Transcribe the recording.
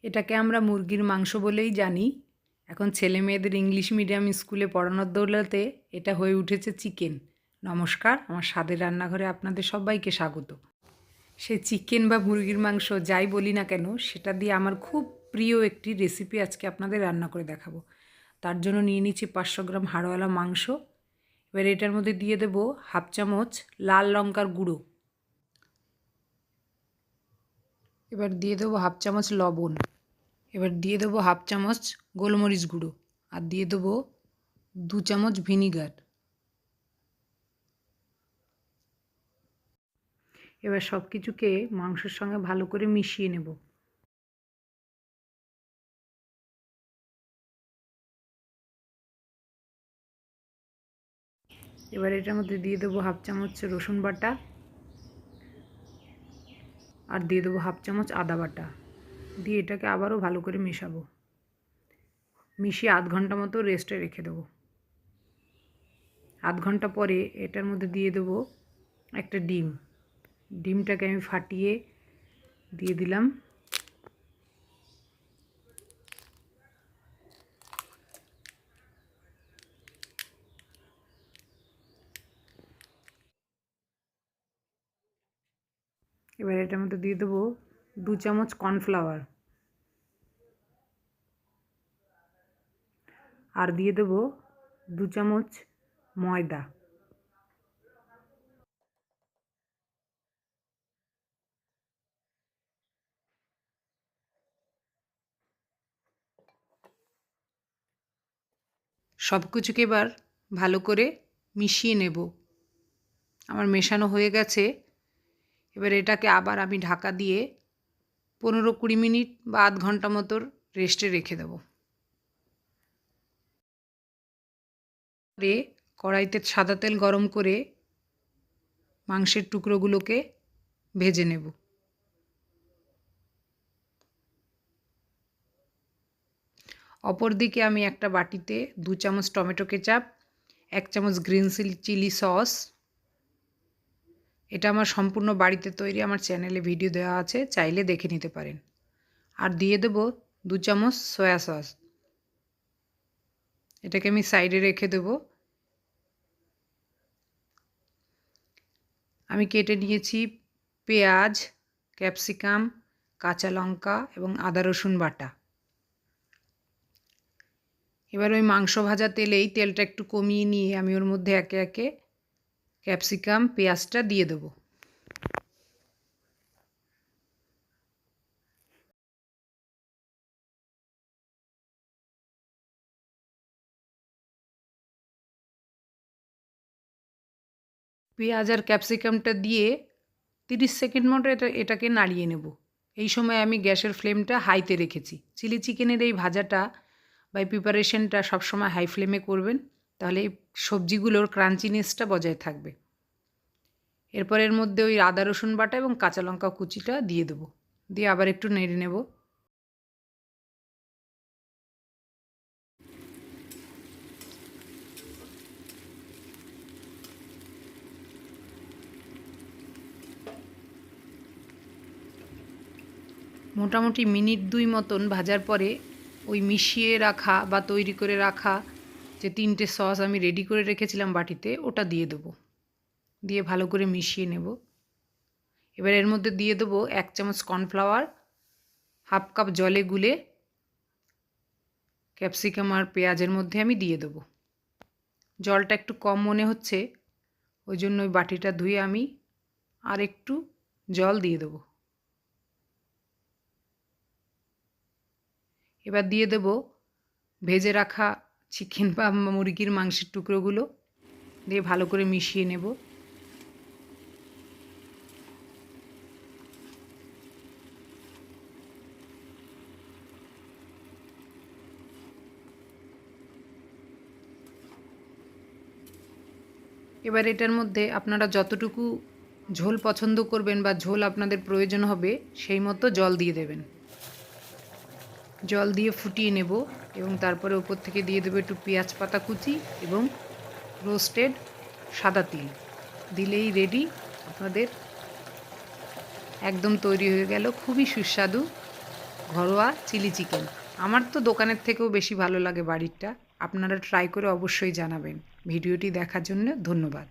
এটাকে আমরা মুরগির মাংস বলেই জানি। এখন ছেলেমেয়েদের ইংলিশ মিডিয়াম স্কুলে পড়ানোর দৌলতে এটা হয়ে উঠেছে চিকেন। নমস্কার, আমার স্বাদের রান্নাঘরে আপনাদের সবাইকে স্বাগত। সে চিকেন বা মুরগির মাংস যাই বলি না কেন, সেটা দিয়ে আমার খুব প্রিয় একটি রেসিপি আজকে আপনাদের রান্না করে দেখাবো। তার জন্য নিয়ে নিচ্ছি 500 গ্রাম হাড়ওয়ালা মাংস। এবার এটার মধ্যে দিয়ে দেব হাফ চামচ লাল লঙ্কার গুঁড়ো। এবার দিয়ে দেবো হাফ চামচ লবণ। এবার দিয়ে দেবো হাফ চামচ গোলমরিচ গুঁড়ো, আর দিয়ে দেবো 2 চামচ ভিনিগার। এবার সব কিছুকে মাংসের সঙ্গে ভালো করে মিশিয়ে নেব। এবার এটার মধ্যে দিয়ে দেবো হাফ চামচ রসুন বাটা, আর দিয়ে দেবো হাফ চামচ আদা বাটা। দিয়ে এটাকে আবারও ভালো করে মেশাবো। মিশিয়ে আধ ঘন্টা মতো রেস্টে রেখে দেবো। আধ ঘন্টা পরে এটার মধ্যে দিয়ে দেবো একটা ডিম। ডিমটাকে আমি ফাটিয়ে দিয়ে দিলাম। এবার এটার মধ্যে দিয়ে দেবো 2 চামচ কর্নফ্লাওয়ার, আর দিয়ে দেবো 2 চামচ ময়দা। সব কিছুকে এবার ভালো করে মিশিয়ে নেব। আমার মেশানো হয়ে গেছে। এবার এটাকে আবার আমি ঢাকা দিয়ে 15-20 মিনিট বা আধ ঘন্টা মতো রেস্টে রেখে দেব। কড়াইতে সাদা তেল গরম করে মাংসের টুকরোগুলোকে ভেজে নেব। অপরদিকে আমি একটা বাটিতে 2 চামচ টমেটো কেচাপ, 1 চামচ গ্রিন চিলি সস, এটা আমার সম্পূর্ণ বাড়িতে তৈরি, আমার চ্যানেলে ভিডিও দেওয়া আছে, চাইলে দেখে নিতে পারেন। আর দিয়ে দেব 2 চামচ সয়া সস। এটাকে আমি সাইডে রেখে দেব। আমি কেটে নিয়েছি পেঁয়াজ, ক্যাপসিকাম, কাঁচা লঙ্কা এবং আদা রসুন বাটা। এবার ওই মাংস ভাজা তেলেই তেলটা একটু কমিয়ে নিয়ে আমি ওর মধ্যে একে একে ক্যাপসিকাম, পেঁয়াজটা দিয়ে দেবো। পেঁয়াজ আর ক্যাপসিকামটা দিয়ে 30 সেকেন্ড মতো এটাকে নাড়িয়ে নেব। এই সময় আমি গ্যাসের ফ্লেমটা হাইতে রেখেছি। চিলি চিকেনের এই ভাজাটা বা এই প্রিপারেশনটা সবসময় হাই ফ্লেমে করবেন, তাহলে এই সবজিগুলোর ক্রাঞ্চিনেসটা বজায় থাকবে। এরপর এর মধ্যে ওই আদা রসুন বাটা এবং কাঁচা লঙ্কা কুচিটা দিয়ে দেবো। দিয়ে আবার একটু নেড়ে নেব। মোটামুটি মিনিট 2 মতন ভাজার পরে ওই মিশিয়ে রাখা বা তৈরি করে রাখা যে 3টে সস আমি রেডি করে রেখেছিলাম বাটিতে, ওটা দিয়ে দেবো। দিয়ে ভালো করে মিশিয়ে নেব। এবার এর মধ্যে দিয়ে দেবো 1 চামচ কর্নফ্লাওয়ার, হাফ কাপ জলে গুলে ক্যাপসিকাম আর পেঁয়াজের মধ্যে আমি দিয়ে দেবো। জলটা একটু কম মনে হচ্ছে, ওই জন্য ওই বাটিটা ধুয়ে আমি আর একটু জল দিয়ে দেবো। এবার দিয়ে দেব ভেজে রাখা চিকেন বা মুরগির মাংসের টুকরোগুলো, দিয়ে ভালো করে মিশিয়ে নেব। এবার এটার মধ্যে আপনারা যতটুকু ঝোল পছন্দ করবেন বা ঝোল আপনাদের প্রয়োজন হবে সেই মতো জল দিয়ে দেবেন। জল দিয়ে ফুটিয়ে নেব এবং তারপরে ওপর থেকে দিয়ে দেবো একটু পেঁয়াজ পাতা কুচি এবং রোস্টেড সাদা তিল। দিলেই রেডি আপনাদের, একদম তৈরি হয়ে গেল খুবই সুস্বাদু ঘরোয়া চিলি চিকেন। আমার তো দোকানের থেকেও বেশি ভালো লাগে বাড়িরটা। আপনারা ট্রাই করে অবশ্যই জানাবেন। ভিডিওটি দেখার জন্য ধন্যবাদ।